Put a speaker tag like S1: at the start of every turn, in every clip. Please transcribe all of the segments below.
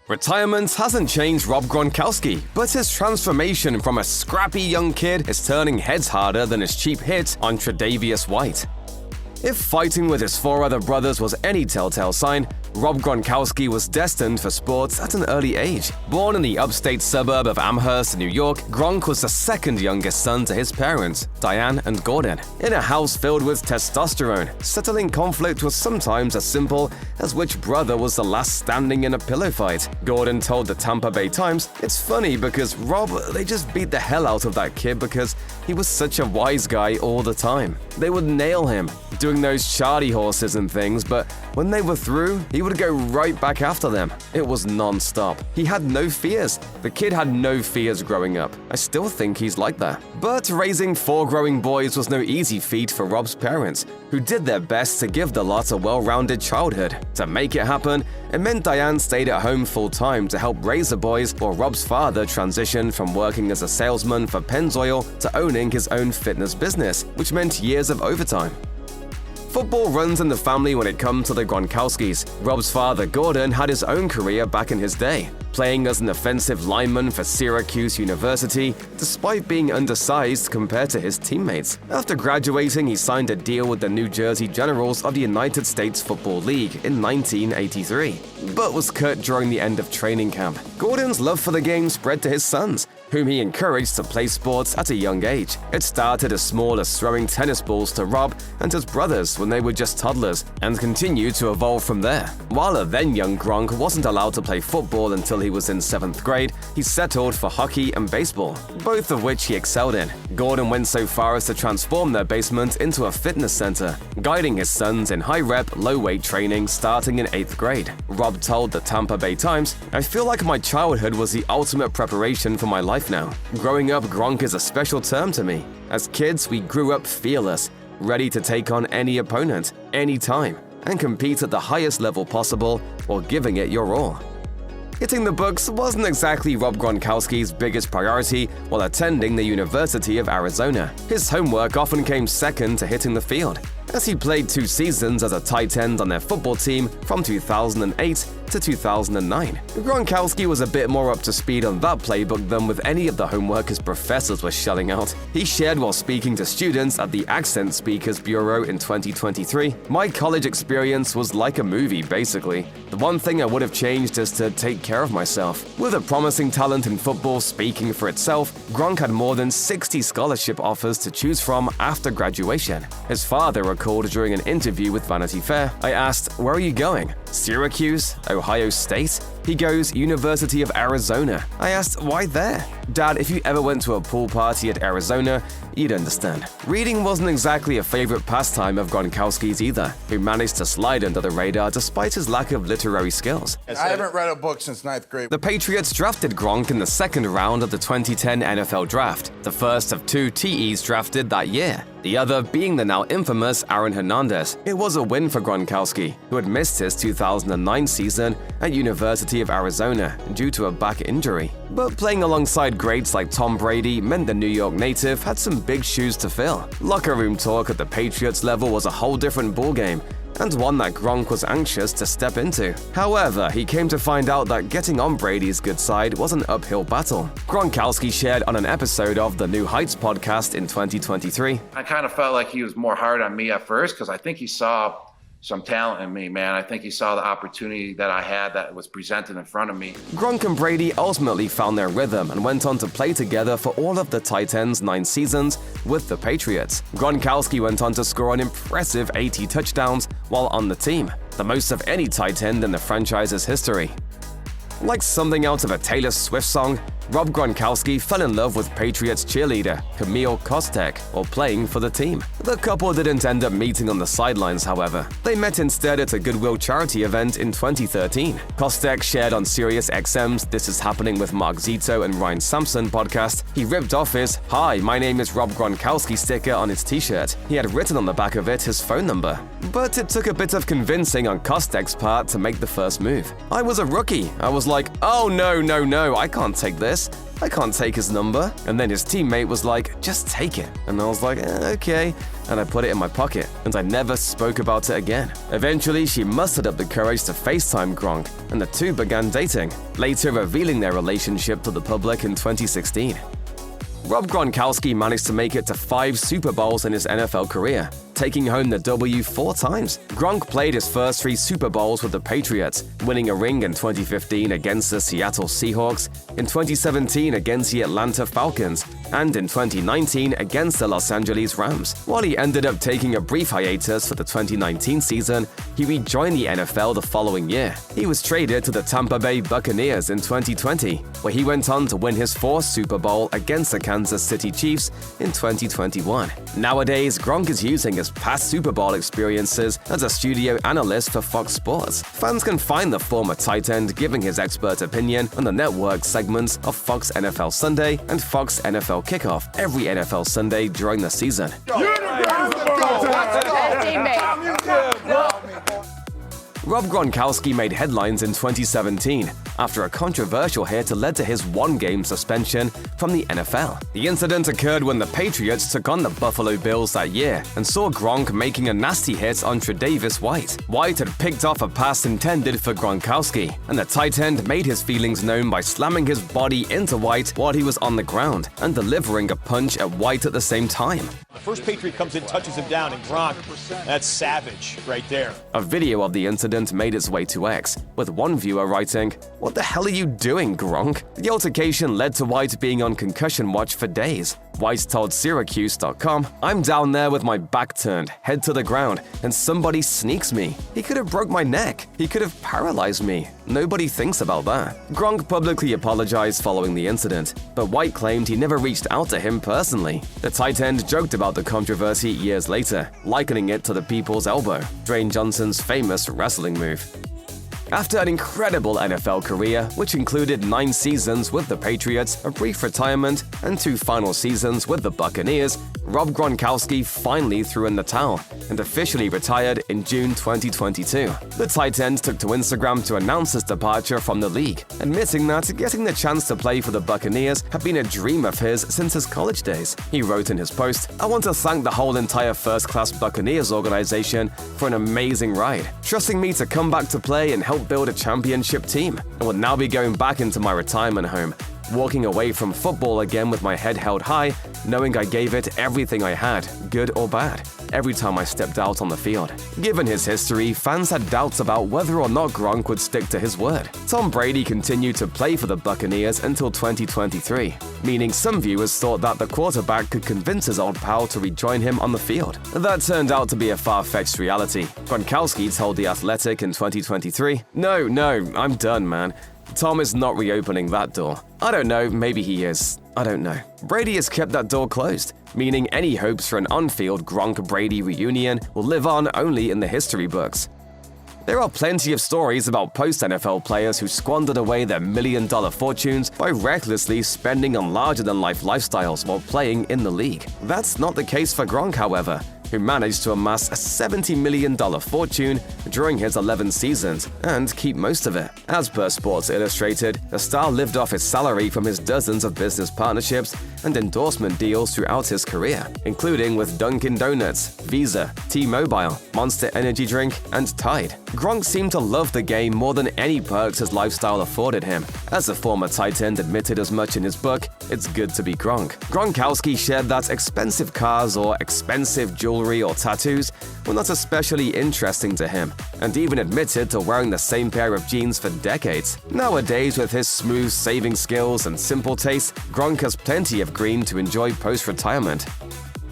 S1: Retirement hasn't changed Rob Gronkowski, but his transformation from a scrappy young kid is turning heads harder than his cheap hit on Tre'Davious White. If fighting with his four other brothers was any telltale sign, Rob Gronkowski was destined for sports at an early age. Born in the upstate suburb of Amherst, New York, Gronk was the second youngest son to his parents, Diane and Gordon. In a house filled with testosterone, settling conflict was sometimes as simple as which brother was the last standing in a pillow fight. Gordon told the Tampa Bay Times, "It's funny because Rob, they just beat the hell out of that kid because he was such a wise guy all the time. They would nail him, doing those charty horses and things, but when they were through, he would go right back after them. It was non-stop. He had no fears. The kid had no fears growing up. I still think he's like that." But raising four growing boys was no easy feat for Rob's parents, who did their best to give the lot a well-rounded childhood. To make it happen, it meant Diane stayed at home full-time to help raise the boys, while Rob's father transitioned from working as a salesman for Pennzoil to owning his own fitness business, which meant years of overtime. Football runs in the family when it comes to the Gronkowskis. Rob's father, Gordon, had his own career back in his day, playing as an offensive lineman for Syracuse University, despite being undersized compared to his teammates. After graduating, he signed a deal with the New Jersey Generals of the United States Football League in 1983, but was cut during the end of training camp. Gordon's love for the game spread to his sons, whom he encouraged to play sports at a young age. It started as small as throwing tennis balls to Rob and his brothers when they were just toddlers, and continued to evolve from there. While a then young Gronk wasn't allowed to play football until he was in 7th grade, he settled for hockey and baseball, both of which he excelled in. Gordon went so far as to transform their basement into a fitness center, guiding his sons in high-rep, low-weight training starting in 8th grade. Rob told the Tampa Bay Times, "I feel like my childhood was the ultimate preparation for my life now. Growing up, Gronk is a special term to me. As kids, we grew up fearless, ready to take on any opponent, anytime, and compete at the highest level possible while giving it your all." Hitting the books wasn't exactly Rob Gronkowski's biggest priority while attending the University of Arizona. His homework often came second to hitting the field, as he played 2 seasons as a tight end on their football team from 2008 to 2009. Gronkowski was a bit more up to speed on that playbook than with any of the homework his professors were shelling out. He shared while speaking to students at the Accent Speakers Bureau in 2023, "My college experience was like a movie, basically. The one thing I would have changed is to take care of myself." With a promising talent in football speaking for itself, Gronk had more than 60 scholarship offers to choose from after graduation. His father recalled during an interview with Vanity Fair, "I asked, 'Where are you going?' 'Syracuse? Ohio State?' He goes, 'University of Arizona.' I asked, 'Why there?' 'Dad, if you ever went to a pool party at Arizona, you'd understand.'" Reading wasn't exactly a favorite pastime of Gronkowski's either, who managed to slide under the radar despite his lack of literary skills.
S2: I haven't read a book since 9th grade.
S1: The Patriots drafted Gronk in the second round of the 2010 NFL Draft, the first of 2 TEs drafted that year, the other being the now infamous Aaron Hernandez. It was a win for Gronkowski, who had missed his 2009 season at University of Arizona due to a back injury. But playing alongside greats like Tom Brady meant the New York native had some big shoes to fill. Locker room talk at the Patriots level was a whole different ballgame, and one that Gronk was anxious to step into. However, he came to find out that getting on Brady's good side was an uphill battle. Gronkowski shared on an episode of the New Heights podcast in 2023.
S3: "I kind of felt like he was more hard on me at first because I think he saw some talent in me, man. I think he saw the opportunity that I had that was presented in front of me."
S1: Gronk and Brady ultimately found their rhythm and went on to play together for all of the tight ends' 9 seasons with the Patriots. Gronkowski went on to score an impressive 80 touchdowns while on the team, the most of any tight end in the franchise's history. Like something out of a Taylor Swift song, Rob Gronkowski fell in love with Patriots cheerleader Camille Kostek while playing for the team. The couple didn't end up meeting on the sidelines, however. They met instead at a Goodwill charity event in 2013. Kostek shared on SiriusXM's This Is Happening with Mark Zito and Ryan Sampson podcast. He ripped off his "Hi, my name is Rob Gronkowski" sticker on his t-shirt. He had written on the back of it his phone number. But it took a bit of convincing on Kostek's part to make the first move. "I was a rookie. I was like, oh no, I can't take this. this. I can't take his number. And then his teammate was like, just take it. And I was like, okay. And I put it in my pocket, and I never spoke about it again. Eventually, she mustered up the courage to FaceTime Gronk, and the two began dating, later revealing their relationship to the public in 2016. Rob Gronkowski managed to make it to 5 Super Bowls in his NFL career, taking home the W 4 times. Gronk played his first 3 Super Bowls with the Patriots, winning a ring in 2015 against the Seattle Seahawks, in 2017 against the Atlanta Falcons, and in 2019 against the Los Angeles Rams. While he ended up taking a brief hiatus for the 2019 season, he rejoined the NFL the following year. He was traded to the Tampa Bay Buccaneers in 2020, where he went on to win his 4th Super Bowl against the Kansas City Chiefs in 2021. Nowadays, Gronk is using his past Super Bowl experiences as a studio analyst for Fox Sports. Fans can find the former tight end giving his expert opinion on the network segments of Fox NFL Sunday and Fox NFL Kickoff every NFL Sunday during the season. Rob Gronkowski made headlines in 2017 after a controversial hit led to his 1-game suspension from the NFL. The incident occurred when the Patriots took on the Buffalo Bills that year and saw Gronk making a nasty hit on Tre'Davious White. White had picked off a pass intended for Gronkowski, and the tight end made his feelings known by slamming his body into White while he was on the ground and delivering a punch at White at the same time.
S4: The first Patriot comes in, touches him down, and Gronk, that's savage right there.
S1: A video of the incident made its way to X, with one viewer writing, "What the hell are you doing, Gronk?" The altercation led to White being on concussion watch for days. White told Syracuse.com, "I'm down there with my back turned, head to the ground, and somebody sneaks me. He could have broke my neck. He could have paralyzed me. Nobody thinks about that." Gronk publicly apologized following the incident, but White claimed he never reached out to him personally. The tight end joked about the controversy years later, likening it to the people's elbow, Dwayne Johnson's famous wrestling move. After an incredible NFL career, which included 9 seasons with the Patriots, a brief retirement, and 2 final seasons with the Buccaneers, Rob Gronkowski finally threw in the towel and officially retired in June 2022. The tight end took to Instagram to announce his departure from the league, admitting that getting the chance to play for the Buccaneers had been a dream of his since his college days. He wrote in his post, "I want to thank the whole entire first-class Buccaneers organization for an amazing ride, trusting me to come back to play and help build a championship team. I will now be going back into my retirement home, walking away from football again with my head held high, knowing I gave it everything I had, good or bad, every time I stepped out on the field." Given his history, fans had doubts about whether or not Gronk would stick to his word. Tom Brady continued to play for the Buccaneers until 2023, meaning some viewers thought that the quarterback could convince his old pal to rejoin him on the field. That turned out to be a far-fetched reality. Gronkowski told The Athletic in 2023, No, I'm done, man. Tom is not reopening that door. I don't know, maybe he is. I don't know. Brady has kept that door closed, meaning any hopes for an on-field Gronk-Brady reunion will live on only in the history books. There are plenty of stories about post-NFL players who squandered away their million-dollar fortunes by recklessly spending on larger-than-life lifestyles while playing in the league. That's not the case for Gronk, however, who managed to amass a $70 million fortune during his 11 seasons and keep most of it. As per Sports Illustrated, the star lived off his salary from his dozens of business partnerships and endorsement deals throughout his career, including with Dunkin' Donuts, Visa, T-Mobile, Monster Energy Drink, and Tide. Gronk seemed to love the game more than any perks his lifestyle afforded him. As the former tight end admitted as much in his book, It's Good to Be Gronk, Gronkowski shared that expensive cars or expensive jewelry or tattoos were not especially interesting to him, and even admitted to wearing the same pair of jeans for decades. Nowadays, with his smooth saving skills and simple taste, Gronk has plenty of green to enjoy post-retirement.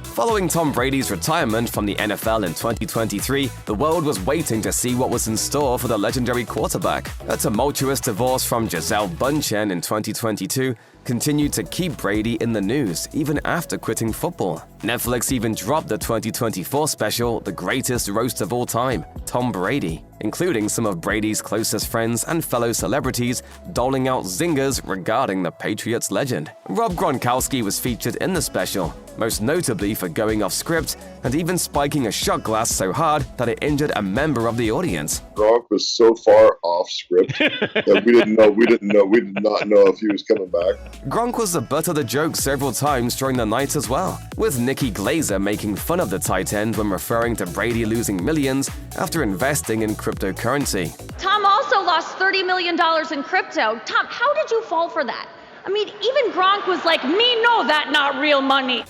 S1: Following Tom Brady's retirement from the NFL in 2023, the world was waiting to see what was in store for the legendary quarterback. A tumultuous divorce from Gisele Bündchen in 2022 continued to keep Brady in the news even after quitting football. Netflix even dropped the 2024 special, The Greatest Roast of All Time, Tom Brady. including some of Brady's closest friends and fellow celebrities doling out zingers regarding the Patriots legend. Rob Gronkowski was featured in the special, most notably for going off script and even spiking a shot glass so hard that it injured a member of the audience.
S5: Gronk was so far off script that we did not know if he was coming back.
S1: Gronk was the butt of the joke several times during the night as well, with Nicki making fun of the tight end when referring to Brady losing millions after investing in cryptocurrency.
S6: Tom also lost $30 million in crypto. Tom, how did you fall for that? I mean, even Gronk was like, me know that not real money.